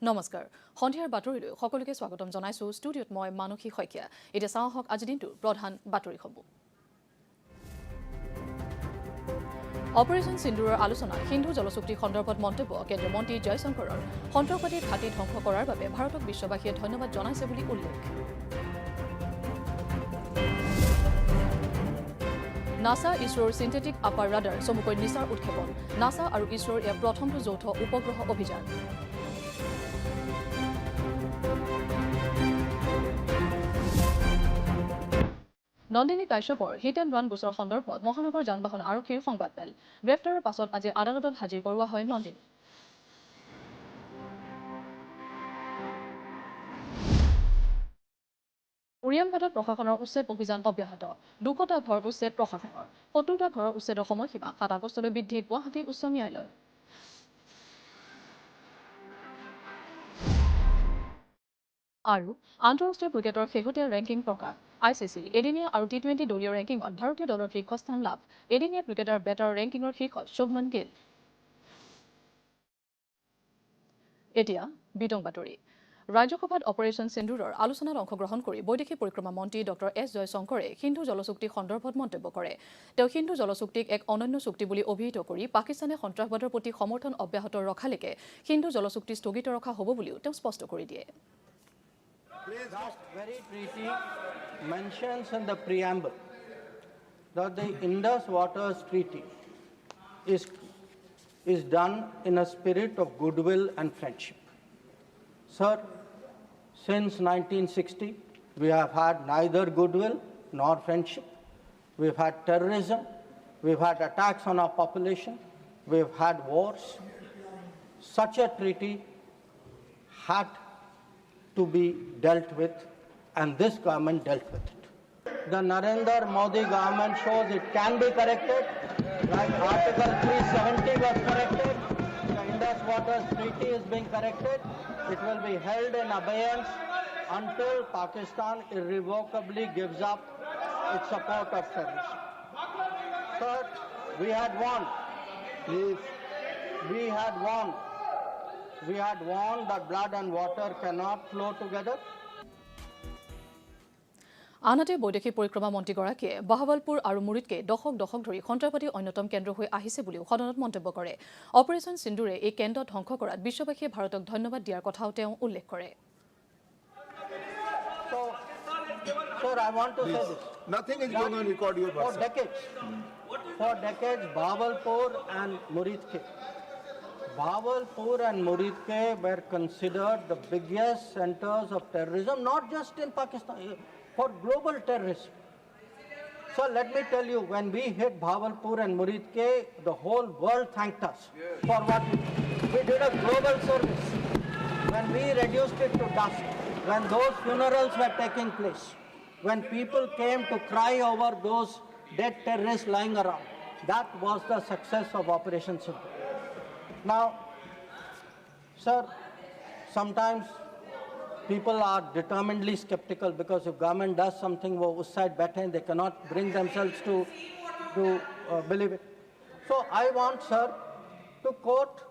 নমস্কাৰ সন্ধিয়াৰ বাতৰিলৈ সকলোকে স্বাগতম জনাইছো ষ্টুডিঅত মই মানসী শইকীয়া এতিয়া চাওঁ হক আজি দিনটোৰ প্ৰধান বাতৰি খবৰ অপাৰেশ্যন সিন্দুৰৰ আলোচনা সিন্ধু জলচুক্তি সন্দৰ্ভত মন্তব্য কেন্দ্ৰীয় মন্ত্ৰী জয়শংকৰৰ সন্ত্ৰাসবাদীৰ ঘাটি ধ্বংস কৰাৰ বাবে ভাৰতক বিশ্ববাসীয়ে ধন্যবাদ জনাইছে বুলি উল্লেখ নাসা ইছৰোৰ সিন্থেটিক আপাৰ ৰাডাৰ চমুকৈ নিসাৰ উৎক্ষেপণ নাসা আৰু ইছৰোৰ এয়া প্ৰথমটো যৌথ উপগ্ৰহ অভিযান নন্দিনী কাশ্যপৰ হিট এণ্ড ৰান গোচৰ সন্দৰ্ভত মহানগৰ যান বাহন আৰক্ষীৰ সংবাদমেল গ্ৰেপ্তাৰৰ পাছত আজি আদালতত হাজিৰ কৰোৱা হয় নন্দিনী উৰিয়ামঘাটত প্ৰশাসনৰ উচ্ছেদ অভিযান অব্যাহত 200টা ঘৰ উচ্ছেদ প্ৰশাসনৰ 70টা ঘৰৰ উচ্ছেদৰ সময়সীমা 7 আগষ্টলৈ বৃদ্ধি গুৱাহাটী উচ্চ ন্যায়ালয় আৰু আন্তঃৰাষ্ট্ৰীয় ক্ৰিকেটৰ শেহতীয়া ৰেংকিং প্ৰকাশ ICC এদিনীয়া আৰু T20 দলীয় ৰেংকিংত ভাৰতীয় দলৰ শীৰ্ষস্থান লাভ এদিনীয়া ক্ৰিকেটাৰ বেটাৰ ৰেংকিংৰ শীৰ্ষত শুভমন গিল এতিয়া বিতং বাতৰি ৰাজ্যসভাত অপাৰেশ্যন সিন্দুৰৰ আলোচনাত অংশগ্ৰহণ কৰি বৈদেশিক পৰিক্ৰমা মন্ত্ৰী ডক্টৰ এছ জয়শংকৰে সিন্ধু জলচুক্তি সন্দৰ্ভত মন্তব্য কৰে তেওঁ সিন্ধু জলচুক্তিক এক অনন্য চুক্তি বুলি অভিহিত কৰি পাকিস্তানে সন্ত্ৰাসবাদৰ প্ৰতি সমৰ্থন অব্যাহত ৰখালৈকে সিন্ধু জলচুক্তি স্থগিত ৰখা হ'ব বুলিও তেওঁ স্পষ্ট কৰি দিয়ে That very treaty mentions in the preamble that the Indus Waters Treaty is done in a spirit of goodwill and friendship. Sir, since 1960, we have had neither goodwill nor friendship. We've had terrorism, we've had attacks on our population, we've had wars. Such a treaty had to be dealt with, and this government dealt with it. The Narendra Modi government shows it can be corrected, like Article 370 was corrected, the Indus Waters Treaty is being corrected. It will be held in abeyance until Pakistan irrevocably gives up its support of terrorism. Sir, we had won. Please. We had warned that blood and water cannot flow together. আনহাতে বৈদেশিক পৰিক্ৰমা মন্ত্ৰীগৰাকীয়ে বাহাৱালপুৰ আৰু মুৰিদকে দশক ধৰি সন্ত্ৰাসবাদীৰ অন্যতম কেন্দ্ৰ হৈ আহিছে বুলিও সদনত মন্তব্য কৰে অপাৰেশ্যন সিন্দুৰে এই কেন্দ্ৰ ধ্বংস কৰাত বিশ্ববাসীয়ে ভাৰতক ধন্যবাদ দিয়াৰ কথাও তেওঁ উল্লেখ কৰে Sir, I want to say this. Nothing is going on record your For decades, Bahawalpur and Muridke were considered the biggest centers of terrorism, not just in Pakistan, for global terrorism. So let me tell you, when we hit Bahawalpur and Muridke, the whole world thanked us for what we did. We did a global service. When we reduced it to dust, when those funerals were taking place, when people came to cry over those dead terrorists lying around, that was the success of Operation Sindoor. Now, sir, sometimes people are determinedly skeptical because if government does something, us side better, they cannot bring themselves to believe it. So I want, sir, to quote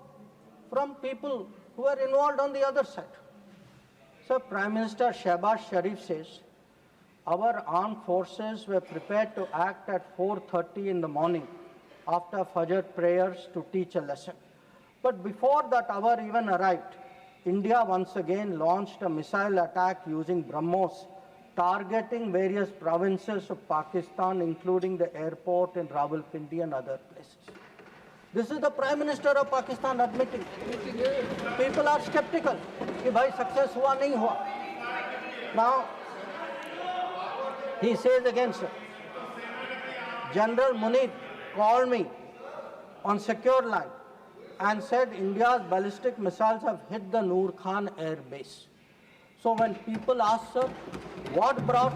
from people who are involved on the other side. So Prime Minister Shehbaz Sharif says, our armed forces were prepared to act at 4:30 in the morning after Fajr prayers to teach a lesson. But before that hour even arrived, India once again launched a missile attack using BrahMos, targeting various provinces of Pakistan, including the airport in Rawalpindi and other places. This is the Prime Minister of Pakistan admitting. People are skeptical. Ki bhai success hua nahi hua. Now, he says again, sir, General Munir called me on secure line and said India's ballistic missiles have hit the Noor Khan air base. So when people ask, sir, what brought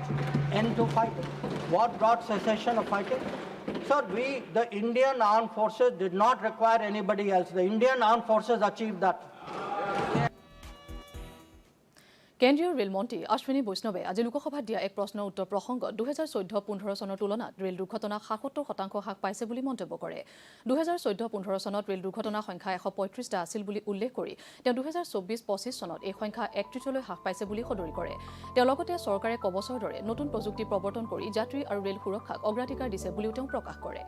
end to fighting? What brought cessation of fighting? Sir, the Indian armed forces did not require anybody else. The Indian armed forces achieved that. কেন্দ্ৰীয় rail মন্ত্ৰী অশ্বিনী বৈষ্ণৱে আজি লোকসভাত দিয়া এক প্ৰশ্নৰ উত্তৰ প্ৰসংগত 2014-15 চনৰ তুলনাত ৰেল দুৰ্ঘটনা 77% হ্ৰাস পাইছে বুলি মন্তব্য কৰে। 2014-15 চনত ৰেল দুৰ্ঘটনাৰ সংখ্যা 135টা আছিল বুলি উল্লেখ কৰি তেওঁ 2024-25 চনত এই সংখ্যা 31লৈ হ্ৰাস পাইছে বুলি সদৰি কৰে। তেওঁ লগতে চৰকাৰে কবচৰ দৰে নতুন প্ৰযুক্তি প্ৰৱৰ্তন কৰি যাত্ৰী আৰু ৰেল সুৰক্ষাক অগ্ৰাধিকাৰ দিছে বুলিও তেওঁ প্ৰকাশ কৰে।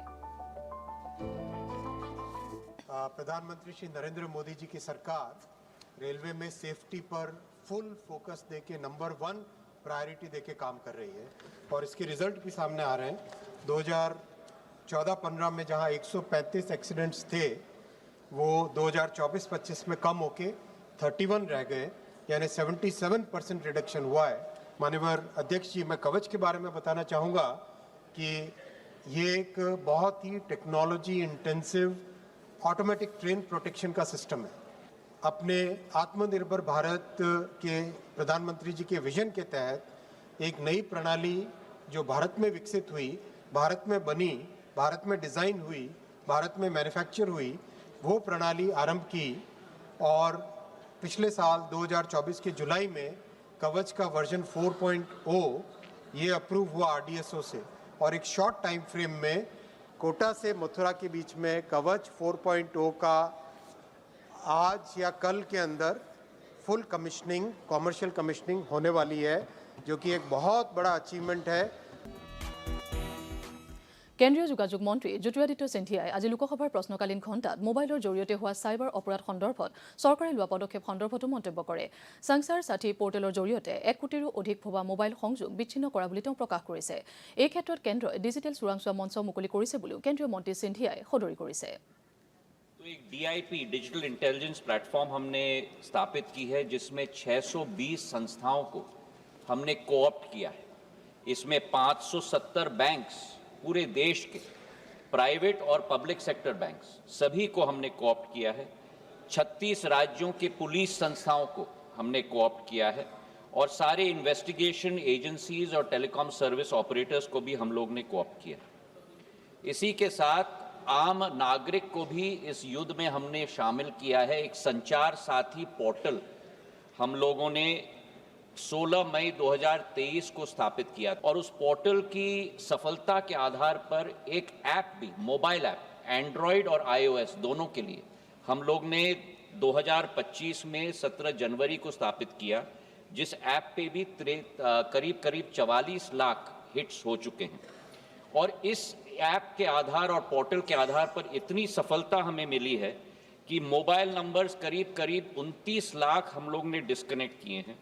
प्रधानमंत्री श्री नरेंद्र मोदी जी की सरकार रेलवे में सेफ्टी पर फुल फोकस देके नंबर 1 प्रायोरिटी देके काम कर रही है और इसके रिजल्ट भी सामने आ रहे हैं। 2014-15 में जहां 135 एक्सीडेंट्स थे वो 2024-25 में कम होके 31 रह गए, यानी 77% रिडक्शन हुआ है। माननीय अध्यक्ष जी, मैं कवच के बारे में बताना चाहूँगा कि ये एक बहुत ही technology intensive automatic train protection का सिस्टम है। अपने आत्मनिर्भर भारत के प्रधानमंत्री जी के विजन के तहत एक नई प्रणाली जो भारत में विकसित हुई, भारत में बनी, भारत में डिज़ाइन हुई, भारत में मैन्युफैक्चर हुई, वो प्रणाली आरंभ की और पिछले साल 2024 के जुलाई में कवच का वर्जन 4.0 ये अप्रूव हुआ RDSO से और एक शॉर्ट टाइम फ्रेम में कोटा से मथुरा के बीच में कवच 4.0 का आज या कल के अंदर फुल कमीशनिंग, कॉमर्शियल कमीशनिंग होने वाली है, जो कि एक बहुत बड़ा अचीवमेंट है। কেন্দ্ৰীয় যোগাযোগ মন্ত্ৰী জ্যোতিৰাদিত্য সিন্ধিয়াই আজি লোকসভাৰ প্ৰশ্নকালীন ঘণ্টাত মোবাইলৰ জৰিয়তে হোৱা চাইবাৰ অপৰাধ সন্দৰ্ভত চৰকাৰে লোৱা পদক্ষেপ সন্দৰ্ভতো মন্তব্য কৰে। সংসাৰ সাথী পোৰ্টেলৰ জৰিয়তে 1 কোটিৰো অধিক ভুৱা মোবাইল সংযোগ বিচ্ছিন্ন কৰা বুলি তেওঁ প্ৰকাশ কৰিছে। এই ক্ষেত্ৰত কেন্দ্ৰই ডিজিটেল চোৰাংচোৱা মঞ্চ মুকলি কৰিছে বুলিও কেন্দ্ৰীয় মন্ত্ৰী সিন্ধিয়াই সদৰি কৰিছে। एक DIP डिजिटल इंटेलिजेंस प्लेटफॉर्म हमने स्थापित की है, जिसमें 620 संस्थाओं को हमने कोऑप्ट किया है। इसमें 570 बैंक्स, पूरे देश के प्राइवेट और पब्लिक सेक्टर बैंक्स सभी को हमने कोऑप्ट किया है। 36 राज्यों के पुलिस संस्थाओं को हमने कोऑप्ट किया है और सारे इन्वेस्टिगेशन एजेंसीज और टेलीकॉम सर्विस ऑपरेटर्स को भी हम लोग ने कोऑप्ट किया। इसी के साथ आम नागरिक को भी इस युद्ध में हमने शामिल किया है। एक संचार साथी पोर्टल हम लोगों ने 16 मई 2023 को स्थापित किया और उस पोर्टल की सफलता के आधार पर एक ऐप भी, मोबाइल ऐप, एंड्रॉयड और iOS दोनों के लिए हम लोग ने 2025 में 17 जनवरी को स्थापित किया, जिस ऐप पे भी करीब 44 लाख हिट्स हो चुके हैं। और इस ऐप के आधार और पोर्टल के आधार पर इतनी सफलता हमें मिली है कि मोबाइल नंबर्स करीब 29 लाख हम लोग ने डिस्कनेक्ट किए हैं।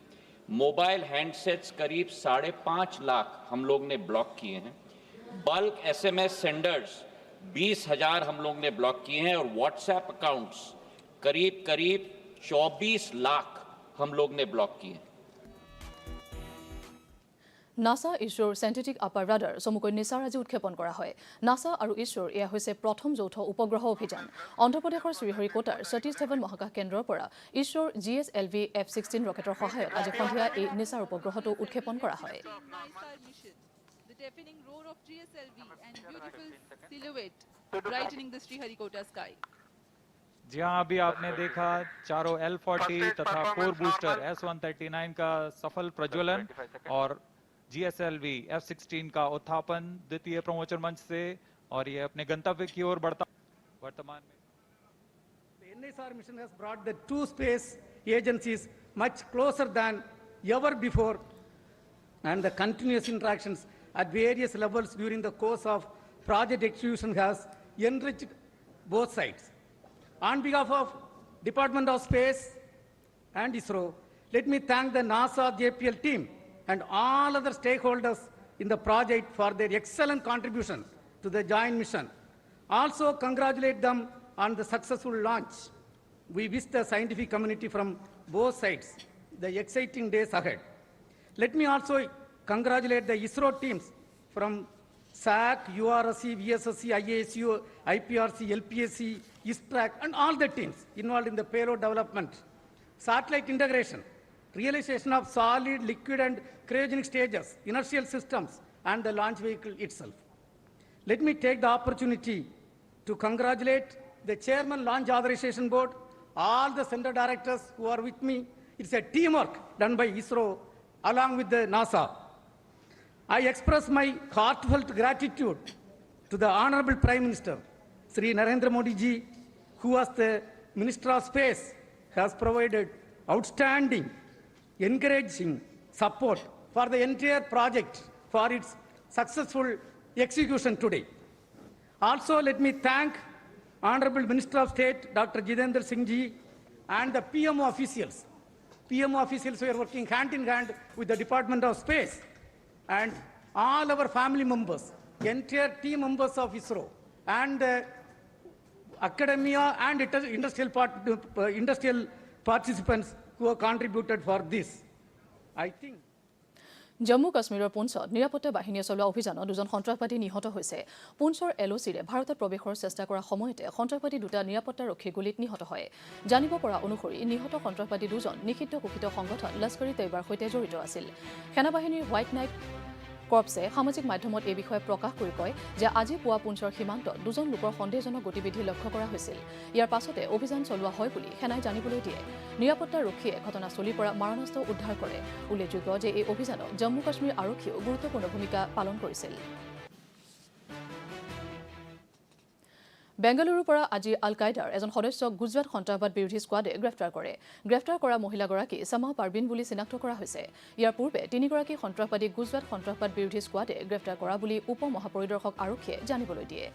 मोबाइल हैंडसेट्स करीब 5.5 लाख हम लोग ने ब्लॉक किए हैं। बल्क SMS सेंडर्स 20,000 हम लोग ने ब्लॉक किए हैं और व्हाट्सएप अकाउंट्स करीब 24 लाख हम लोग ने ब्लॉक किए हैं। নাসা ইছৰোৰ চেণ্টেটিক আপাৰ ৰাডাৰ চমুকৈ নিসাৰ আজি উৎক্ষেপন কৰা হয়। নাসা আৰু ইছৰোৰ এয়া হৈছে প্ৰথম যৌথ উপগ্ৰহ অভিযান। অন্ধ্ৰপ্ৰদেশৰ শ্ৰীহৰিকোটাৰ সতীশ ধাৱন মহাকাশ কেন্দ্ৰৰ পৰা ইছৰোৰ GSLV F-16 ৰকেটৰ সহায়ত আজি সন্ধিয়া এই নিসাৰ উপগ্ৰহটো উৎক্ষেপন কৰা হয়। जहां अभी आपने देखा चारों L-40 तथा 4 बूस्टर S-139 का सफल प्रज्वलन और GSLV F-16 का उत्थापन द्वितीय प्रमोशन मंच से, और ये अपने गंतव्य की ओर बढ़ता वर्तमान में। The NISAR mission has brought the two space agencies much closer than ever before, and the continuous interactions at various levels during the course of project execution has enriched both sides. On behalf of Department of Space and ISRO, let me thank the NASA JPL team and all other stakeholders in the project for their excellent contribution to the joint mission. Also congratulate them on the successful launch. We wish the scientific community from both sides the exciting days ahead. Let me also congratulate the ISRO teams from SAC, URSC, VSSC, IASU, IPRC, LPSC, ISTRAC, and all the teams involved in the payload development, satellite integration, realization of solid, liquid, and cryogenic stages, inertial systems, and the launch vehicle itself. Let me take the opportunity to congratulate the Chairman Launch Authorization Board, all the center directors who are with me It's a teamwork done by ISRO along with the NASA. I express my heartfelt gratitude to the Honorable Prime Minister, Sri Narendra Modi ji, who as the Minister of Space has provided outstanding, encouraging support for the entire project for its successful execution today. Also, let me thank Honorable Minister of State, Dr. Jitendra Singh ji, and the PMO officials. PMO officials were working hand in hand with the Department of Space, and all our family members, entire team members of ISRO, and academia and industrial participants who have contributed for this. I think. Jammu কাশ্মীৰৰ পুঞ্চত নিৰাপত্তা বাহিনীয়ে চলোৱা অভিযানত দুজন সন্ত্ৰাসবাদী নিহত হৈছে। পুঞ্চৰ এলঅচিৰে ভাৰতত প্ৰৱেশৰ চেষ্টা কৰাৰ সময়তে সন্ত্ৰাসবাদী দুটা নিৰাপত্তাৰক্ষীৰ গুলীত নিহত হয়। জানিব পৰা অনুসৰি নিহত সন্ত্ৰাসবাদী দুজন নিষিদ্ধ ঘোষিত সংগঠন লস্কৰী তৈবাৰ সৈতে জড়িত আছিল। সেনাবাহিনীৰ হোৱাইট নাইট কৰ্পছে সামাজিক মাধ্যমত এই বিষয়ে প্ৰকাশ কৰি কয় যে আজি পুৱা পুঞ্চৰ সীমান্তত দুজন লোকৰ সন্দেহজনক গতিবিধি লক্ষ্য কৰা হৈছিল। ইয়াৰ পাছতে অভিযান চলোৱা হয় বুলি সেনাই জানিবলৈ দিয়ে। নিৰাপত্তাৰক্ষীয়ে ঘটনাস্থলীৰ পৰা মাৰণাস্ত্ৰ উদ্ধাৰ কৰে। উল্লেখযোগ্য যে এই অভিযানত জম্মু কাশ্মীৰ আৰক্ষীয়েও গুৰুত্বপূৰ্ণ ভূমিকা পালন কৰিছিল। বেংগালুৰুৰ পৰা আজি আল কায়দাৰ এজন সদস্যক গুজৰাট সন্ত্ৰাসবাদ বিৰোধী স্কোৱাডে গ্ৰেপ্তাৰ কৰে। গ্ৰেপ্তাৰ কৰা মহিলাগৰাকী সামা পাৰবিন বুলি চিনাক্ত কৰা হৈছে। ইয়াৰ পূৰ্বে তিনিগৰাকী সন্ত্ৰাসবাদী গুজৰাট সন্ত্ৰাসবাদ বিৰোধী স্কোৱাডে গ্ৰেপ্তাৰ কৰা বুলি উপ মহাপৰিদৰ্শক আৰক্ষীয়ে জানিবলৈ দিয়ে।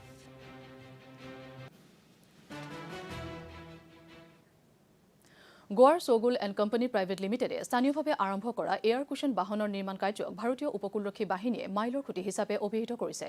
গোৱাৰ চৌগুল এণ্ড কোম্পানী প্ৰাইভেট লিমিটেডে স্থানীয়ভাৱে আৰম্ভ কৰা এয়াৰ কুশ্যন বাহনৰ নিৰ্মাণ কাৰ্যক ভাৰতীয় উপকূলৰক্ষী বাহিনীয়ে মাইলৰ খুঁটি হিচাপে অভিহিত কৰিছে।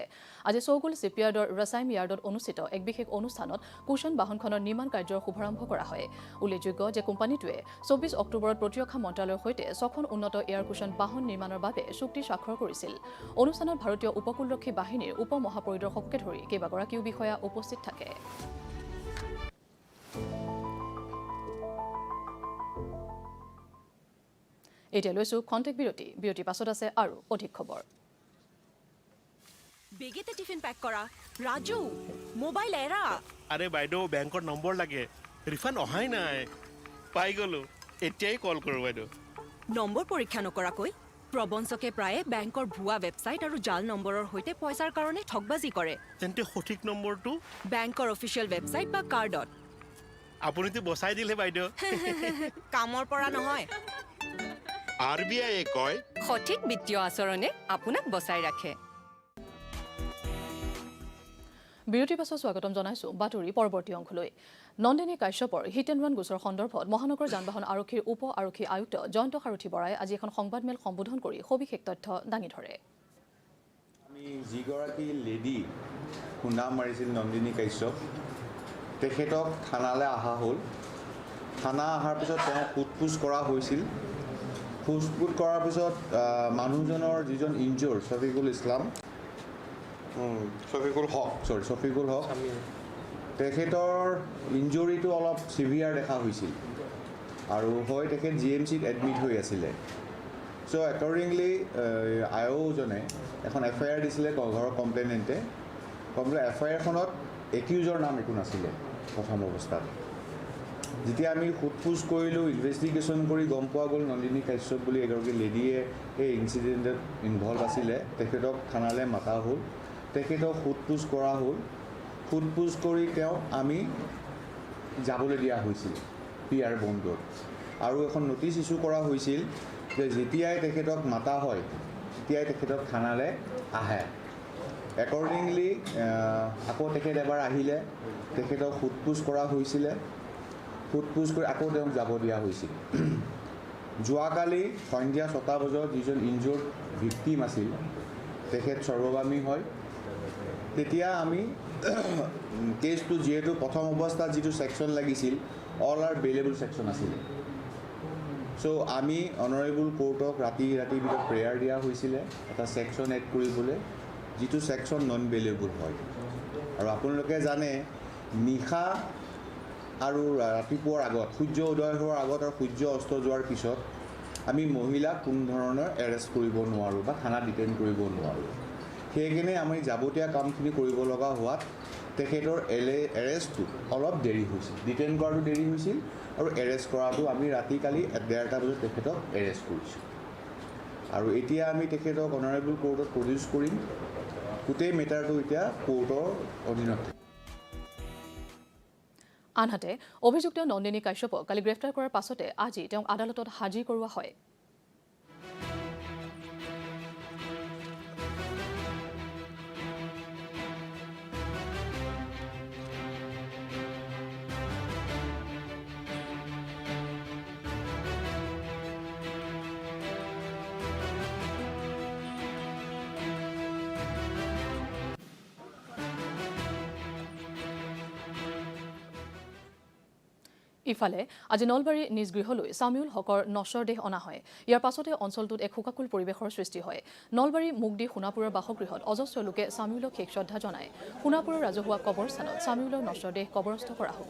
আজি চৌগুল চিপয়াৰ্ডৰ ৰছাইম য়াৰ্ডত অনুষ্ঠিত এক বিশেষ অনুষ্ঠানত কুশ্যন বাহনখনৰ নিৰ্মাণ কাৰ্যৰ শুভাৰম্ভ কৰা হয়। উল্লেখযোগ্য যে কোম্পানীটোৱে 24 অক্টোবৰত প্ৰতিৰক্ষা মন্ত্ৰালয়ৰ সৈতে 6খন উন্নত এয়াৰ কুশ্যন বাহন নিৰ্মাণৰ বাবে চুক্তি স্বাক্ষৰ কৰিছিল। অনুষ্ঠানত ভাৰতীয় উপকূলৰক্ষী বাহিনীৰ উপ মহাপৰিদৰ্শককে ধৰি কেইবাগৰাকীও বিষয়া উপস্থিত থাকে। এতিয়া লৈছো খন্তেক বিৰতি। বিৰতিৰ পাছত আছে আৰু অধিক খবৰ। বেগেতে টিফিন পেক কৰা ৰাজু মোবাইল এৰা। আৰে বাইদেউ বেংকৰ নম্বৰ লাগে, ৰিফাণ্ড অহাই নাই। পাই গলো, এতিয়াই কল কৰো বাইদেউ। নম্বৰ পৰীক্ষা নকৰাকৈ প্ৰবঞ্চকে প্ৰায়ে বেংকৰ ভুৱা ৱেবছাইট আৰু জাল নম্বৰৰ সৈতে পইচাৰ কাৰণে ঠগবাজি কৰে। তেন্তে সঠিক নম্বৰটো বেংকৰ অফিচিয়েল ৱেবছাইট বা কাৰ্ডত। আপুনিতো বচাই দিলে বাইদেউ। কামৰ পৰা নহয়, RBI কয় সঠিক বিত্তীয় আচৰণে আপোনাক বচাই ৰাখে। বিৰতিৰ পাছত স্বাগতম জনাইছো বাতৰি পৰৱৰ্তী অংশলৈ। নন্দিনী কাশ্যপৰ হিট এণ্ড ৰান গোচৰ সন্দৰ্ভত মহানগৰ যান বাহন আৰক্ষীৰ উপ আৰক্ষী আয়ুক্ত জয়ন্ত সাৰথী বৰাই আজি এখন সংবাদমেল সম্বোধন কৰি সবিশেষ তথ্য দাঙি ধৰে। আমি যিগৰাকী লেডি খুন্দা মাৰিছিল নন্দিনী কাশ্যপ, তেখেতক থানালৈ অহা হ'ল। থানা অহাৰ পিছত তেওঁ সোধপোছ কৰা হৈছিল। সোধপোছ কৰাৰ পিছত মানুহজনৰ যিজন ইনজৰ্ড শফিকুল হক তেখেতৰ ইনজুৰিটো অলপ চিভিয়াৰ দেখা হৈছিল আৰু হয় তেখেত GMCত এডমিট হৈ আছিলে। চ' একৰ্ডিংলি আয়োজনে এখন FIR দিছিলে ঘৰৰ কমপ্লেইনেণ্টে। FIRখনত একিউজৰ নাম একো নাছিলে প্ৰথম অৱস্থাত। যেতিয়া আমি সোধপোছ কৰিলোঁ, ইনভেষ্টিগেশ্যন কৰি গম পোৱা গ'ল নন্দিনী কাশ্যপ বুলি এগৰাকী লেডিয়ে এই ইনচিডেণ্টত ইনভলভ আছিলে। তেখেতক থানালৈ মাতা হ'ল, তেখেতক সোধপোছ কৰা হ'ল। সোধপোছ কৰি আমি যাবলৈ দিয়া হৈছিল PR বন্দত, আৰু এখন নটিচ ইছ্যু কৰা হৈছিল যে যেতিয়াই তেখেতক মাতা হয় তেতিয়াই তেখেতক থানালৈ আহে। একৰ্ডিংলি আকৌ তেখেত এবাৰ আহিলে, তেখেতক সোধপোছ কৰা হৈছিলে। সোধপোছ কৰি আকৌ তেওঁক যাব দিয়া হৈছিল। যোৱাকালি সন্ধিয়া 6টা বজাত যিজন ইনজৰ্ড ভিক্টিম আছিল তেখেত সৰ্বগামী হয়। তেতিয়া আমি কেছটো যিহেতু প্ৰথম অৱস্থাত যিটো ছেকশ্যন লাগিছিল অল আৰ বেইলেবল ছেকশ্যন আছিলে, চ' আমি অনাৰেবল কোৰ্টক ৰাতি ভিতৰত প্ৰেয়াৰ দিয়া হৈছিলে এটা ছেকশ্যন এড কৰিবলৈ, যিটো ছেকশ্যন নন বেইলেবল হয়। আৰু আপোনালোকে জানে নিশা আৰু ৰাতিপুৱাৰ আগত, সূৰ্য উদয় হোৱাৰ আগত আৰু সূৰ্য অস্ত যোৱাৰ পিছত আমি মহিলাক কোনো ধৰণৰ এৰেষ্ট কৰিব নোৱাৰোঁ বা থানাত ডিটেইন কৰিব নোৱাৰোঁ। সেইকাৰণে আমি যাৱতীয় কামখিনি কৰিব লগা হোৱাত তেখেতৰ এৰেষ্টটো অলপ দেৰি হৈছিল, ডিটেইন কৰাটো দেৰি হৈছিল আৰু এৰেষ্ট কৰাটো আমি ৰাতি কালি 1:30 বজাত তেখেতক এৰেষ্ট কৰিছোঁ আৰু এতিয়া আমি তেখেতক অনাৰেবল কোৰ্টত প্ৰডিউচ কৰিম। গোটেই মেটাৰটো এতিয়া কোৰ্টৰ অধীনত। আনহাতে অভিযুক্ত নন্দিনী কাশ্যপক কালি গ্ৰেপ্তাৰ কৰাৰ পাছতে আজি তেওঁক আদালতত হাজিৰ কৰোৱা হয়। ইফালে আজি নলবাৰী নিজ গৃহলৈ চামিউল হকৰ নশ্বৰ দেহ অনা হয়। ইয়াৰ পাছতে অঞ্চলটোত এক শোকাকুল পৰিৱেশৰ সৃষ্টি হয়। নলবাৰী মুগদি সোণাপুৰৰ বাসগৃহত অজস্ৰ লোকে চামিউলক শেষ শ্ৰদ্ধা জনায়। সোণাপুৰৰ ৰাজহুৱা কবৰস্থানত চামিউলৰ নশ্বৰ দেহ কবৰস্থ কৰা হ'ব।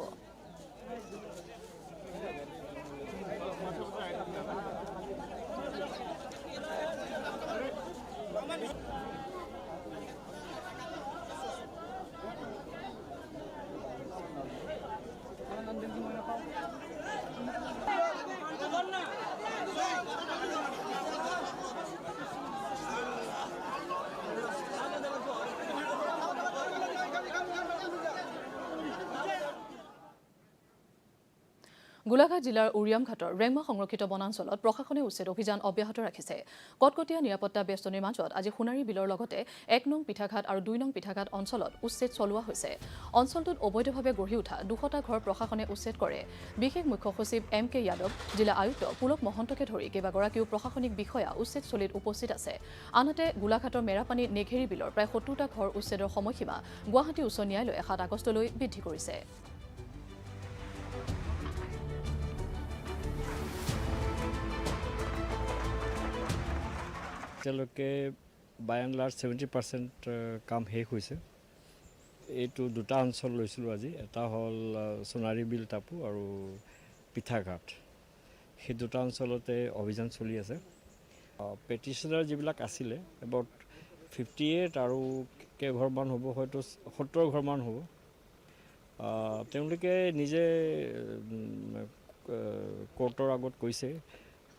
গোলাঘাট জিলাৰ উৰিয়ামঘাটৰ ৰেংমা সংৰক্ষিত বনাঞ্চলত প্ৰশাসনে উচ্ছেদ অভিযান অব্যাহত ৰাখিছে। কটকটীয়া নিৰাপত্তা বেষ্টনীৰ মাজত আজি সোণাৰী বিলৰ লগতে 1 নং পিঠাঘাট আৰু 2 নং পিঠাঘাট অঞ্চলত উচ্ছেদ চলোৱা হৈছে। অঞ্চলটোত অবৈধভাৱে গঢ়ি উঠা 200টা ঘৰ প্ৰশাসনে উচ্ছেদ কৰে। বিশেষ মুখ্য সচিব MK যাদৱ, জিলা আয়ুক্ত পুলক মহন্তকে ধৰি কেইবাগৰাকীও প্ৰশাসনিক বিষয়া উচ্ছেদস্থলীত উপস্থিত আছে। আনহাতে গোলাঘাটৰ মেৰাপানী নেঘেৰী বিলৰ প্ৰায় 70টা ঘৰ উচ্ছেদৰ সময়সীমা গুৱাহাটী উচ্চ ন্যায়ালয়ে 7 আগষ্টলৈ বৃদ্ধি কৰিছে। এতিয়ালৈকে বাই এণ্ড লাৰ্জ 70% কাম শেষ হৈছে। এইটো 2টা অঞ্চল লৈছিলোঁ আজি, এটা হ'ল সোণাৰী বিল টাপু আৰু পিঠাঘাট। সেই 2টা অঞ্চলতে অভিযান চলি আছে। পেটিশ্যনাৰ যিবিলাক আছিলে এবাউট 58 আৰু কেইঘৰমান হ'ব, হয়তো 70 ঘৰমান হ'ব। তেওঁলোকে নিজে কোৰ্টৰ আগত কৈছে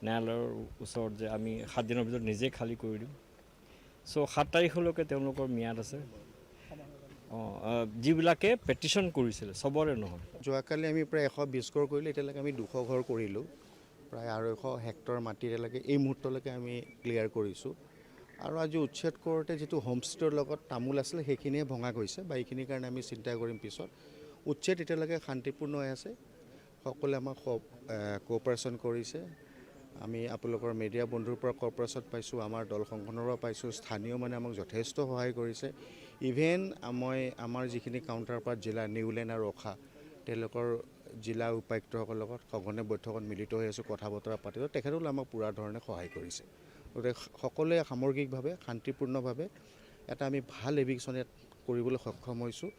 ন্যায়ালয়ৰ ওচৰত যে আমি 7 দিনৰ ভিতৰত নিজে খালী কৰি দিম। চ' 7 তাৰিখলৈকে তেওঁলোকৰ ম্যাদ আছে। যিবিলাকে পেটিশ্যন কৰিছিলে চবৰে নহয়। যোৱাকালি আমি প্ৰায় 120 ঘৰ কৰিলোঁ, এতিয়ালৈকে আমি 200 ঘৰ কৰিলোঁ। প্ৰায় 250 হেক্টৰ মাটি এতিয়ালৈকে এই মুহূৰ্তলৈকে আমি ক্লিয়াৰ কৰিছোঁ। আৰু আজি উচ্ছেদ কৰোঁতে যিটো হোমষ্টেৰ লগত তামোল আছিলে সেইখিনিয়ে ভঙা গৈছে, বা এইখিনিৰ কাৰণে আমি চিন্তা কৰিম পিছত। উচ্ছেদ এতিয়ালৈকে শান্তিপূৰ্ণ হৈ আছে, সকলোৱে আমাক কোঅপাৰেশ্যন কৰিছে। আমি আপোনালোকৰ মিডিয়া বন্ধুৰ পৰা কোঅপাৰেশ্যন পাইছোঁ, আমাৰ দল সংগঠনৰ পৰা পাইছোঁ, স্থানীয় মানে আমাক যথেষ্ট সহায় কৰিছে। ইভেন আমাৰ যিখিনি কাউণ্টাৰ পাৰ্ট জিলা নিউলেণ্ড আৰু অখা, তেওঁলোকৰ জিলা উপায়ুক্তসকলৰ লগত সঘনে বৈঠকত মিলিত হৈ আছোঁ, কথা বতৰা পাতিছোঁ। তেখেতসকলে আমাক পূৰা ধৰণে সহায় কৰিছে। গতিকে সকলোৱে সামগ্ৰিকভাৱে শান্তিপূৰ্ণভাৱে এটা আমি ভাল এভিকশ্যন ইয়াত কৰিবলৈ সক্ষম হৈছোঁ।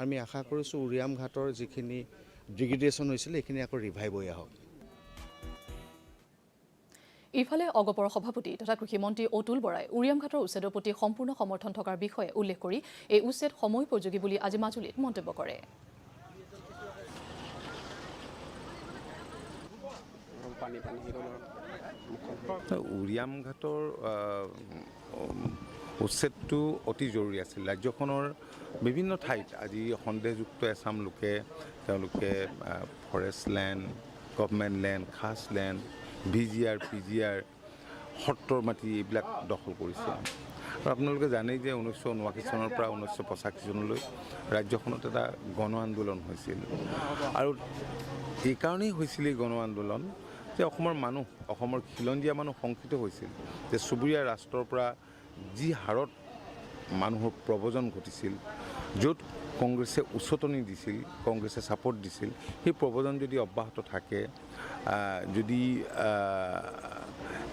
আমি আশা কৰিছোঁ উৰিয়াম ঘাটৰ যিখিনি ডিগ্ৰেডেশ্যন হৈছিলে সেইখিনি আকৌ ৰিভাইভ হৈ আহক। ইফালে অগপৰ সভাপতি তথা কৃষিমন্ত্ৰী অতুল বৰাই উৰিয়ামঘাটৰ উচ্ছেদৰ প্ৰতি সম্পূৰ্ণ সমৰ্থন থকাৰ বিষয়ে উল্লেখ কৰি এই উচ্ছেদ সময়োপযোগী বুলি আজি মাজুলীত মন্তব্য কৰে। উৰিয়ামঘাটৰ উচ্ছেদটো অতি জৰুৰী আছিল। ৰাজ্যখনৰ বিভিন্ন ঠাইত আজি সন্দেহযুক্ত এছাম লোকে তেওঁলোকে ফৰেষ্ট লেণ্ড, গভৰ্ণমেণ্ট লেণ্ড, খাছ লেণ্ড, VGR, PGR, সত্ৰৰ মাটি এইবিলাক দখল কৰিছে। আৰু আপোনালোকে জানেই যে 1979 চনৰ পৰা 1985 চনলৈ ৰাজ্যখনত এটা গণ আন্দোলন হৈছিল। আৰু এইকাৰণেই হৈছিল এই গণ আন্দোলন যে অসমৰ খিলঞ্জীয়া মানুহ শংকিত হৈছিল যে চুবুৰীয়া ৰাষ্ট্ৰৰ পৰা যি হাৰত মানুহৰ প্ৰব্ৰজন ঘটিছিল, য'ত কংগ্ৰেছে উচতনি দিছিল, কংগ্ৰেছে ছাপোৰ্ট দিছিল, সেই প্ৰব্ৰজন যদি অব্যাহত থাকে, যদি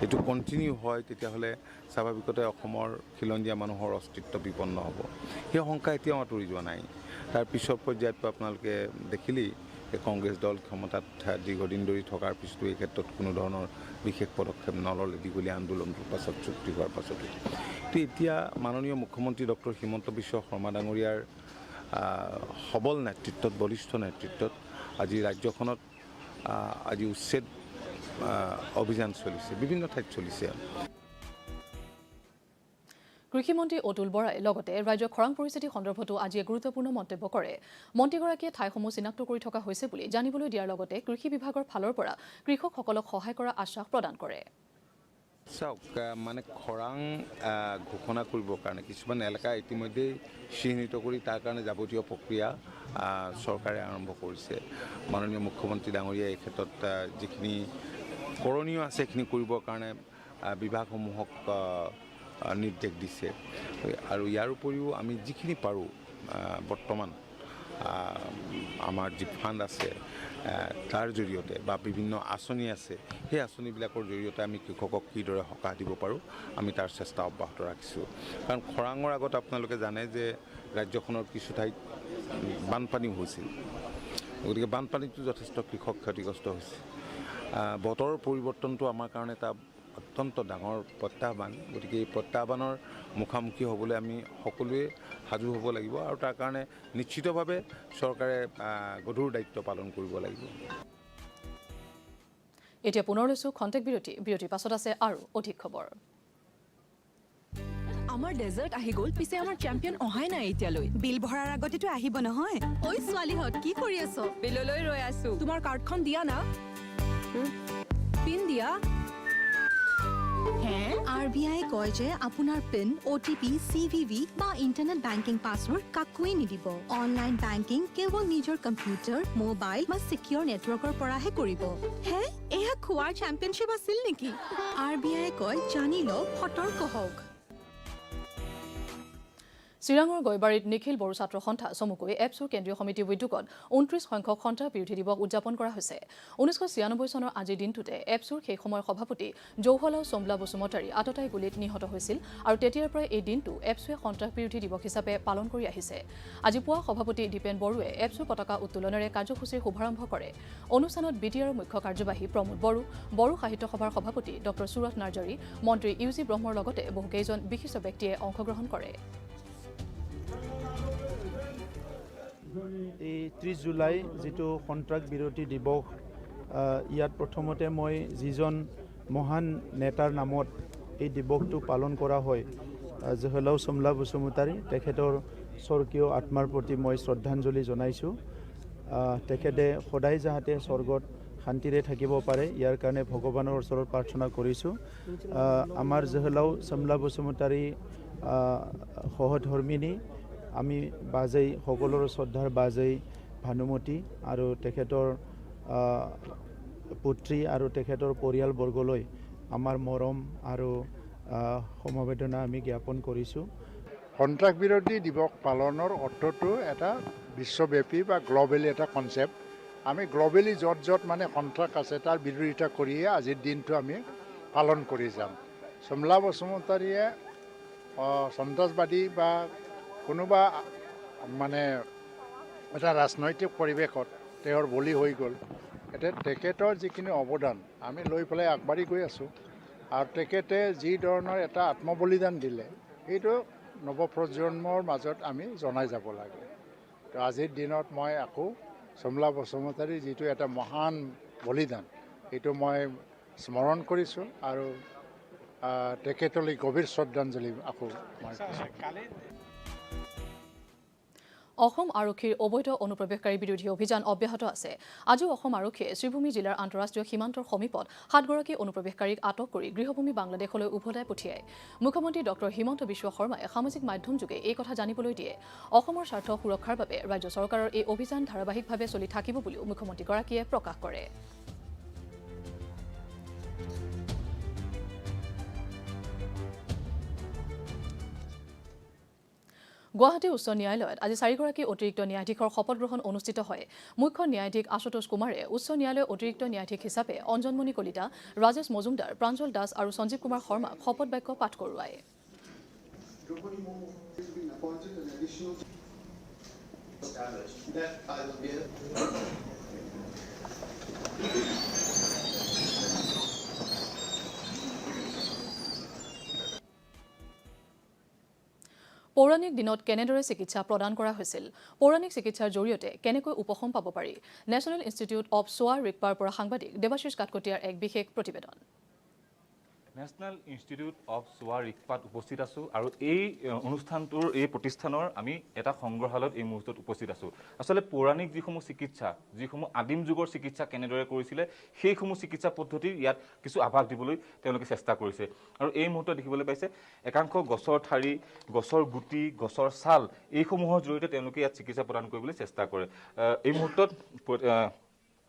এইটো কণ্টিনিউ হয়, তেতিয়াহ'লে স্বাভাৱিকতে অসমৰ খিলঞ্জীয়া মানুহৰ অস্তিত্ব বিপন্ন হ'ব। সেই শংকা এতিয়াও আঁতৰি যোৱা নাই। তাৰ পিছৰ পৰ্যায়তো আপোনালোকে দেখিলেই কংগ্ৰেছ দল ক্ষমতাত দীৰ্ঘদিন ধৰি থকাৰ পিছতো এই ক্ষেত্ৰত কোনো ধৰণৰ বিশেষ পদক্ষেপ নল'লে, দীঘলীয়া আন্দোলনটোৰ পাছত চুক্তি হোৱাৰ পাছতো। কিন্তু এতিয়া মাননীয় মুখ্যমন্ত্ৰী ডক্টৰ হিমন্ত বিশ্ব শৰ্মা ডাঙৰীয়াৰ সবল নেতৃত্বত বলিষ্ঠ নেতৃত্বত আজি ৰাজ্যখনত আজি উচ্ছেদ অভিযান চলিছে বিভিন্ন ঠাইত চলিছে কৃষিমন্ত্ৰী অতুল বৰাই লগতে ৰাজ্যৰ খৰাং পৰিস্থিতি সন্দৰ্ভতো আজি গুৰুত্বপূৰ্ণ মন্তব্য কৰে মন্ত্ৰীগৰাকীয়ে ঠাইসমূহ চিনাক্ত কৰি থকা হৈছে বুলি জানিবলৈ দিয়াৰ লগতে কৃষি বিভাগৰ ফালৰ পৰা কৃষকসকলক সহায় কৰাৰ আশ্বাস প্ৰদান কৰে চাওক মানে খৰাং ঘোষণা কৰিবৰ কাৰণে কিছুমান এলেকা ইতিমধ্যে চিহ্নিত কৰি তাৰ কাৰণে যাৱতীয় প্ৰক্ৰিয়া চৰকাৰে আৰম্ভ কৰিছে মাননীয় মুখ্যমন্ত্ৰী ডাঙৰীয়াই এই ক্ষেত্ৰত যিখিনি কৰণীয় আছে সেইখিনি কৰিবৰ কাৰণে বিভাগসমূহক নিৰ্দেশ দিছে আৰু ইয়াৰ উপৰিও আমি যিখিনি পাৰোঁ বৰ্তমান আমাৰ যি ফাণ্ড আছে তাৰ জৰিয়তে বা বিভিন্ন আঁচনি আছে সেই আঁচনিবিলাকৰ জৰিয়তে আমি কৃষকক কিদৰে সকাহ দিব পাৰোঁ আমি তাৰ চেষ্টা অব্যাহত ৰাখিছোঁ কাৰণ খৰাঙৰ আগত আপোনালোকে জানে যে ৰাজ্যখনৰ কিছু ঠাইত বানপানী হৈছিল গতিকে বানপানীটো যথেষ্ট কৃষক ক্ষতিগ্ৰস্ত হৈছে বতৰৰ পৰিৱৰ্তনটো আমাৰ কাৰণে এটা অত্যন্ত ডাঙৰ প্ৰত্যাহ্বান গতিকে এই প্ৰত্যাহ্বানৰ মুখামুখি হ'বলৈ আমি সকলোৱে সাজু হ'ব লাগিব আৰু তাৰ কাৰণে নিশ্চিতভাৱে চৰকাৰে গধুৰ দায়িত্ব পালন কৰিব লাগিব এতিয়া পুনৰ লৈছো খন্তেক বিৰতিৰ পাছত আছে আৰু অধিক খবৰ আমাৰ ডেজাৰ্ট আহি গ'ল পিছে আমাৰ চেম্পিয়ন অহাই নাই এতিয়ালৈ বিল ভৰাৰ আগতেতো আহিব নহয় ঐ ছোৱালীহঁত কি কৰি আছ বিললৈ ৰৈ আছো তোমাৰ কাৰ্ডখন দিয়া না পিন দিয়া RBI কয় যে আপোনাৰ পিন OTP CVV বা ইন্টাৰনেট বেংকিং পাছৱৰ্ড কাকোৱে নিদিব অনলাইন বেংকিং কেৱল নিজৰ কম্পিউটাৰ মোবাইল বা সিকিউৰ নেটৱৰ্কৰ পৰাহে কৰিব হে এয়া খোৱাৰ চেম্পিয়নশ্বিপ আছিল নেকি RBI কয় জানি লওক সতৰ্ক হওক শ্ৰীৰাঙৰ গৈবাৰীত নিখিল বড়ো ছাত্ৰ সন্থা চমুকৈ এপছুৰ কেন্দ্ৰীয় সমিতিৰ উদ্যোগত 29 সংখ্যক সন্ত্ৰাস বিৰোধী দিৱস উদযাপন কৰা হৈছে 1996 চনৰ আজিৰ দিনটোতে এপছুৰ সেই সময়ৰ সভাপতি জৌহলাও চমলা বসুমতাৰী আততাই গুলীত নিহত হৈছিল আৰু তেতিয়াৰ পৰাই এই দিনটো এপছুৱে সন্ত্ৰাস বিৰোধী দিৱস হিচাপে পালন কৰি আহিছে আজি পুৱা সভাপতি দীপেন বড়োৱে এপছুৰ পতাকা উত্তোলনেৰে কাৰ্যসূচীৰ শুভাৰম্ভ কৰে অনুষ্ঠানত বিটিআৰৰ মুখ্য কাৰ্যবাহী প্ৰমোদ বড়ো সাহিত্য সভাৰ সভাপতি ডক্টৰ সুৰথ নাৰ্জাৰী মন্ত্ৰী ইউজি ব্ৰহ্মৰ লগতে বহুকেইজন বিশিষ্ট ব্যক্তিয়ে অংশগ্ৰহণ কৰে এই 30 জুলাই যেটো সন্ত্ৰাস বিৰোধী দিৱস ইয়াত প্ৰথমতে মই যিজন মহান নেতাৰ নামত এই দিৱসটো পালন কৰা হয় জহলাও চমলা বসুমতাৰী তেখেতৰ স্বৰ্গীয় আত্মাৰ প্ৰতি মই শ্ৰদ্ধাঞ্জলি জনাইছোঁ তেখেতে সদায় যাতে স্বৰ্গত শান্তিৰে থাকিব পাৰে ইয়াৰ কাৰণে ভগৱানৰ ওচৰত প্ৰাৰ্থনা কৰিছোঁ আমাৰ জহলাও চমলা বসুমতাৰী সহধৰ্মিনী আমি বাজেই সকলোৰ শ্ৰদ্ধাৰ বাজেই ভানুমতী আৰু তেখেতৰ পুত্ৰী আৰু তেখেতৰ পৰিয়ালবৰ্গলৈ আমাৰ মৰম আৰু সমবেদনা আমি জ্ঞাপন কৰিছোঁ সন্ত্ৰাস বিৰোধী দিৱস পালনৰ অৰ্থটো এটা বিশ্বব্যাপী বা গ্ল'বেলি এটা কনচেপ্ট আমি গ্ল'বেলি য'ত মানে সন্ত্ৰাস আছে তাৰ বিৰোধিতা কৰিয়ে আজিৰ দিনটো আমি পালন কৰি যাম চমলা বসুমতাৰীয়ে সন্ত্ৰাসবাদী বা কোনোবা মানে এটা ৰাজনৈতিক পৰিৱেশত তেওঁৰ বলি হৈ গ'ল এতিয়া তেখেতৰ যিখিনি অৱদান আমি লৈ পেলাই আগবাঢ়ি গৈ আছোঁ আৰু তেখেতে যি ধৰণৰ এটা আত্মবলিদান দিলে এইটো নৱপ্ৰজন্মৰ মাজত আমি জনাই যাব লাগে তো আজিৰ দিনত মই আকৌ চমলা বসুমতাৰীৰ যিটো এটা মহান বলিদান এইটো মই স্মৰণ কৰিছোঁ আৰু তেখেতলৈ গভীৰ শ্ৰদ্ধাঞ্জলি আকৌ মই অসম আৰক্ষীৰ অবৈধ অনুপ্ৰৱেশকাৰী বিৰোধী অভিযান অব্যাহত আছে আজিও অসম আৰক্ষীয়ে শ্ৰীভূমি জিলাৰ আন্তঃৰাষ্ট্ৰীয় সীমান্তৰ সমীপত 7 গৰাকী অনুপ্ৰৱেশকাৰীক আটক কৰি গৃহভূমি বাংলাদেশলৈ উভতাই পঠিয়ায় মুখ্যমন্ত্ৰী ডক্টৰ হিমন্ত বিশ্ব শৰ্মাই সামাজিক মাধ্যম যোগে এই কথা জানিবলৈ দিয়ে অসমৰ স্বাৰ্থ সুৰক্ষাৰ বাবে ৰাজ্য চৰকাৰৰ এই অভিযান ধাৰাবাহিকভাৱে চলি থাকিব বুলিও মুখ্যমন্ত্ৰীগৰাকীয়ে প্ৰকাশ কৰে গুৱাহাটী উচ্চ ন্যায়ালয়ত আজি 4 গৰাকী অতিৰিক্ত ন্যায়াধীশৰ শপত গ্ৰহণ অনুষ্ঠিত হয় মুখ্য ন্যায়াধীশ আশুতোষ কুমাৰে উচ্চ ন্যায়ালয়ৰ অতিৰিক্ত ন্যায়াধীশ হিচাপে অঞ্জনমণি কলিতা ৰাজেশ মজুমদাৰ প্ৰাঞ্জল দাস আৰু সঞ্জীৱ কুমাৰ শৰ্মাক শপত বাক্য পাঠ কৰোৱায় পৌৰ পৌৰাণিক দিনত কেনেদৰে চিকিৎসা প্ৰদান কৰা হৈছিল পৌৰাণিক চিকিৎসাৰ জৰিয়তে কেনেকৈ উপশম পাব পাৰি নেশ্যনেল ইনষ্টিটিউট অৱ সোৱা ৰিকপাৰ পৰা সাংবাদিক দেৱাশিষ কাটকটীয়াৰ এক বিশেষ প্ৰতিবেদন নেশ্যনেল ইনষ্টিটিউট অৱ সোৱা ৰিকপাত উপস্থিত আছোঁ আৰু এই অনুষ্ঠানটোৰ এই প্ৰতিষ্ঠানৰ আমি এটা সংগ্ৰহালয়ত এই মুহূৰ্তত উপস্থিত আছোঁ আচলতে পৌৰাণিক যিসমূহ চিকিৎসা যিসমূহ আদিম যুগৰ চিকিৎসা কেনেদৰে কৰিছিলে সেইসমূহ চিকিৎসা পদ্ধতিৰ ইয়াত কিছু আভাস দিবলৈ তেওঁলোকে চেষ্টা কৰিছে আৰু এই মুহূৰ্তত দেখিবলৈ পাইছে একাংশ গছৰ ঠাৰি গছৰ গুটি গছৰ ছাল এইসমূহৰ জৰিয়তে তেওঁলোকে ইয়াত চিকিৎসা প্ৰদান কৰিবলৈ চেষ্টা কৰে এই মুহূৰ্তত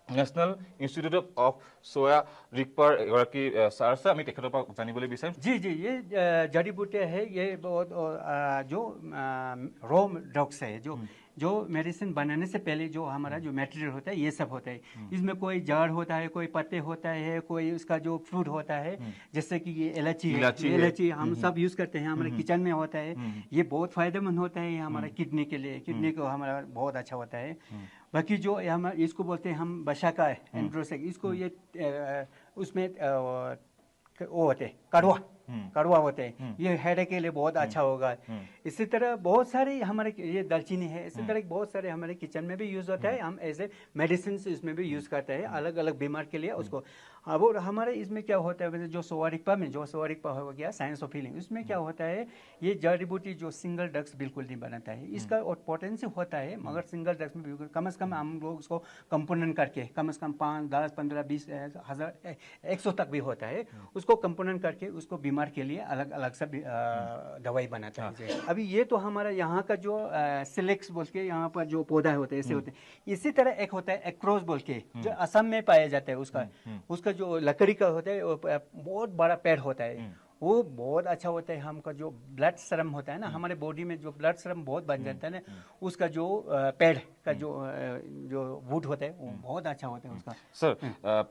नेशनल इंस्टीट्यूट ऑफ सोया रिकपर एगराकी सर से आमी तेखतर पर जानिबले बिचारिम जी जी ये जड़ी बूटियाँ है ये बहुत जो रॉ ड्रग्स है जो मेडिसिन बनाने से पहले जो हमारा जो मटेरियल होता है ये सब होता है इसमें कोई जड़ होता है कोई पत्ते होता है कोई उसका जो फ्रूट होता है जैसे कि ये इलायची हम सब यूज़ करते हैं हमारे किचन में होता है ये बहुत फायदेमंद होता है ये हमारा किडनी के लिए किडनी को हमारा बहुत अच्छा होता है बाकी जो हम इसको बोलते हैं हम बशाका एंड्रोसेक इसको ये उसमें वो होते हैं कड़वा होते हैं ये हेड के लिए बहुत अच्छा होगा इसी तरह बहुत सारे हमारे ये दालचीनी है इसी तरह बहुत सारे हमारे किचन में भी यूज़ होता है हम ऐसे मेडिसिन इसमें भी यूज़ करते हैं अलग अलग बीमार के लिए उसको अब हमारे इसमें क्या होता है जो सोवारिकपा में जो सोवारिकपा हो गया साइंस ऑफ हीलिंग उसमें क्या होता है ये जड़ी बूटी जो सिंगल ड्रग्स बिल्कुल नहीं बनाता है इसका पोटेंसी होता है मगर सिंगल ड्रग्स में कम से कम हम लोग उसको कंपोनेंट करके कम से कम 5, 10, 15, 20 हज़ार 100 तक भी होता है उसको कंपोनेंट करके उसको बीमार के लिए अलग अलग सब दवाई बनाता है अभी ये तो हमारा यहाँ का जो सिलेक्स बोल के यहाँ पर जो पौधा होते हैं ऐसे होते हैं इसी तरह एक होता है एक्रोस बोल के जो असम में पाया जाता है उसका जो लकड़ी का होता है बहुत बड़ा पेड़ होता है वो बहुत अच्छा होता है हमका जो ब्लड सेरम होता है ना हमारे बॉडी में जो ब्लड सेरम बहुत बन जाता है ना उसका जो पेड़ का जो वुड होता है वो बहुत अच्छा होता है उसका sir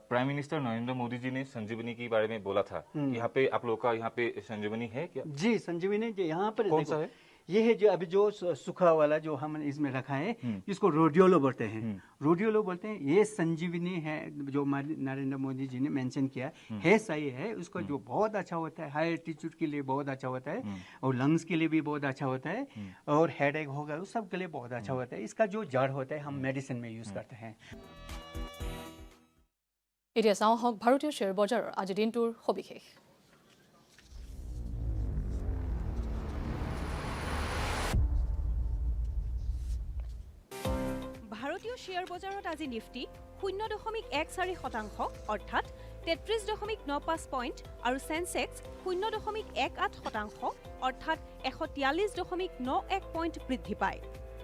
prime minister Narendra Modi ji ने संजीवनी के बारे में बोला था यहाँ पे आप लोग का यहाँ पे संजीवनी है क्या जी संजीवनी यहाँ पर कौन सा है ये है जो अभी जो सूखा वाला जो हम इसमें रखा है इसको रोडियोलो बोलते हैं रोडियोलो बोलते हैं ये संजीवनी है जो नरेंद्र मोदी जी ने मेंशन किया है सही है उसका जो बहुत अच्छा होता है हाई एल्टीट्यूड के लिए बहुत अच्छा होता है और लंग्स के लिए भी बहुत अच्छा होता है और हेडेक होगा उस सब के लिए बहुत अच्छा होता है इसका जो जड़ होता है हम मेडिसिन में यूज़ करते हैं এতিয়া চাওঁ হওক ভাৰতীয় শ্বেয়াৰ বজাৰৰ আজি দিনটোৰ সবিশেষ ভাৰতীয় শ্বেয়াৰ বজাৰত আজি নিফটি 0.14% অৰ্থাৎ 33.95 পইণ্ট আৰু সেনসেক্স 0.18% অৰ্থাৎ 143.91 পইণ্ট বৃদ্ধি পায়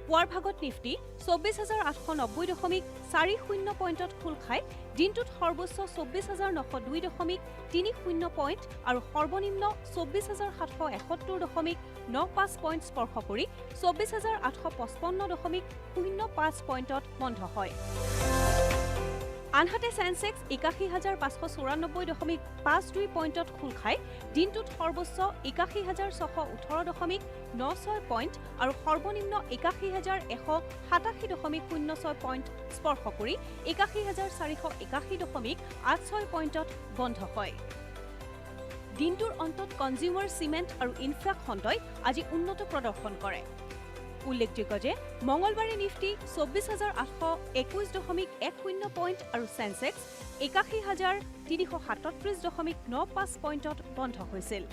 পুৱাৰ ভাগত নিফটি 24,890.40 পইণ্টত খোল খায় দিনটোত সৰ্বোচ্চ 24,902.30 পইণ্ট আৰু সৰ্বনিম্ন 24,771.95 পইণ্ট স্পৰ্শ কৰি 24,855.05 পইণ্টত বন্ধ হয় আনহাতে সেনসেক্স 81,594.52 পইণ্টত খোল খায় দিনটোত সৰ্বোচ্চ 81,618.96 পইণ্ট আৰু সৰ্বনিম্ন 81,187.06 পইণ্ট স্পৰ্শ কৰি 81,481.86 পইণ্টত বন্ধ হয় দিনটোৰ অন্তত কনজিউমাৰ সিমেন্ট আৰু ইনফ্ৰা খণ্ডই আজি উন্নত প্ৰদৰ্শন কৰে উল্লেখযোগ্য যে মঙ্গলবাৰে নিফটি 24,821.10 পইণ্ট আৰু সেনসেক্স 81,337.95 পইণ্টত বন্ধ হৈছিল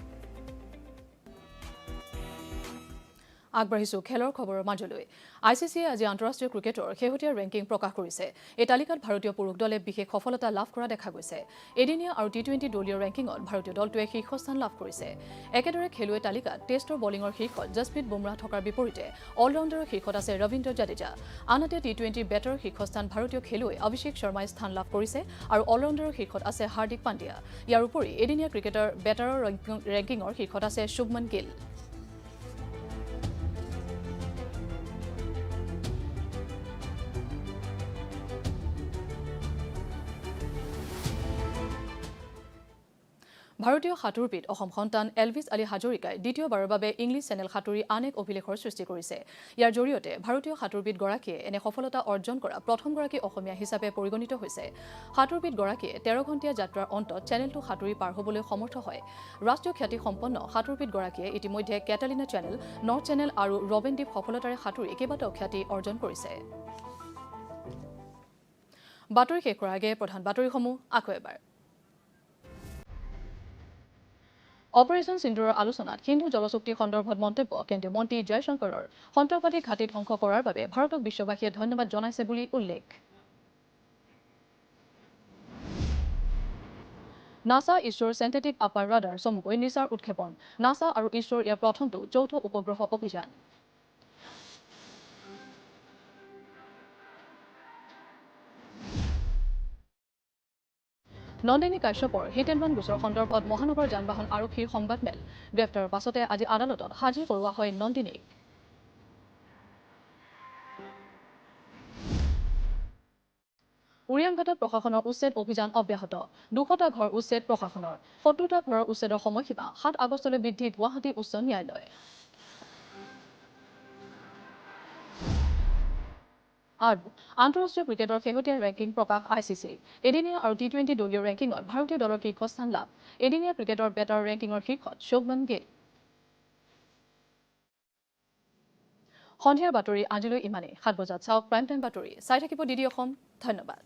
আগবাঢ়িছো খেলৰ খবৰৰ মাজলৈ আইচিচিয়ে আজি আন্তঃৰাষ্ট্ৰীয় ক্ৰিকেটৰ শেহতীয়া ৰেংকিং প্ৰকাশ কৰিছে এই তালিকাত ভাৰতীয় পুৰুষ দলে বিশেষ সফলতা লাভ কৰা দেখা গৈছে এদিনীয়া আৰু টি20 দলীয় ৰেংকিঙত ভাৰতীয় দলটোৱে শীৰ্ষস্থান লাভ কৰিছে একেদৰে খেলুৱৈ তালিকাত টেষ্টৰ বলিঙৰ শীৰ্ষত জসপ্ৰীত বুমৰাহ থকাৰ বিপৰীতে অলৰাউণ্ডাৰৰ শীৰ্ষত আছে ৰবীন্দ্ৰ জাদেজা আনহাতে টি20 বেটাৰ শীৰ্ষস্থান ভাৰতীয় খেলুৱৈ অভিষেক শৰ্মাই স্থান লাভ কৰিছে আৰু অলৰাউণ্ডাৰৰ শীৰ্ষত আছে হাৰ্দিক পাণ্ডিয়া ইয়াৰ উপৰি এদিনীয়া ক্ৰিকেটৰ বেটাৰৰ ৰেংকিঙৰ শীৰ্ষত আছে শুভমন গিল ভাৰতীয় সাঁতোৰবিদ অসম সন্তান এলভিছ আলী হাজৰিকাই দ্বিতীয়বাৰৰ বাবে ইংলিছ চেনেল সাঁতুৰি আন এক অভিলেখৰ সৃষ্টি কৰিছে। ইয়াৰ জৰিয়তে ভাৰতীয় সাঁতোৰবিদগৰাকীয়ে এনে সফলতা অৰ্জন কৰা প্ৰথমগৰাকী অসমীয়া হিচাপে পৰিগণিত হৈছে। সাঁতোৰবিদগৰাকীয়ে 13 ঘণ্টীয়া যাত্ৰাৰ অন্তত চেনেলটো সাঁতুৰি পাৰ হ'বলৈ সমৰ্থ হয়। ৰাষ্ট্ৰীয় খ্যাতিসম্পন্ন সাঁতোৰবিদগৰাকীয়ে ইতিমধ্যে কেটালিনা চেনেল, নৰ্থ চেনেল আৰু ৰবেন দ্বীপ সফলতাৰে সাঁতুৰি কেইবাটাও খ্যাতি অৰ্জন কৰিছে। বাতৰি শেষ কৰাৰ আগে প্ৰধান বাতৰিসমূহ আকৌ এবাৰ। অপাৰেশ্যন সিন্দুৰৰ আলোচনাত সিন্ধু জলচুক্তি সন্দৰ্ভত মন্তব্য কেন্দ্ৰীয় মন্ত্ৰী জয়শংকৰৰ। সন্ত্ৰাসবাদী ঘাটি ধ্বংস কৰাৰ বাবে ভাৰতক বিশ্ববাসীয়ে ধন্যবাদ জনাইছে বুলি উল্লেখ। নাছা ইছৰোৰ চেণ্টেটিক আপাৰ ৰাডাৰ চমুকৈ নিছাৰ উৎক্ষেপণ। নাছা আৰু ইছৰোৰ ইয়াৰ প্ৰথমটো যৌথ উপগ্ৰহ অভিযান। নন্দিনী কাশ্যপৰ হিট এণ্ড ৰান গোচৰ সন্দৰ্ভত মহানগৰ যান বাহন আৰক্ষীৰ সংবাদমেল। গ্ৰেপ্তাৰৰ পাছতে আজি আদালতত হাজিৰ কৰোৱা হয় নন্দিনীক। উৰিয়াংঘাটত প্ৰশাসনৰ উচ্ছেদ অভিযান অব্যাহত। 200টা ঘৰ উচ্ছেদ প্ৰশাসনৰ। 70টা ঘৰৰ উচ্ছেদৰ সময়সীমা 7 আগষ্টলৈ বৃদ্ধি গুৱাহাটী উচ্চ ন্যায়ালয়। আৰু আন্তঃৰাষ্ট্ৰীয় ক্ৰিকেটৰ শেহতীয়া ৰেংকিং প্ৰকাশ ICC। এদিনীয়া আৰু T20 দলীয় ৰেংকিঙত ভাৰতীয় দলৰ শীৰ্ষস্থান লাভ। এদিনীয়া ক্ৰিকেটৰ বেটাৰ ৰেংকিঙৰ শীৰ্ষত শুভমন গিল। সন্ধিয়াৰ বাতৰি আজিলৈ ইমানেই। 7 বজাত চাওক প্ৰাইম টাইম বাতৰি। চাই থাকিব DD অসম। ধন্যবাদ।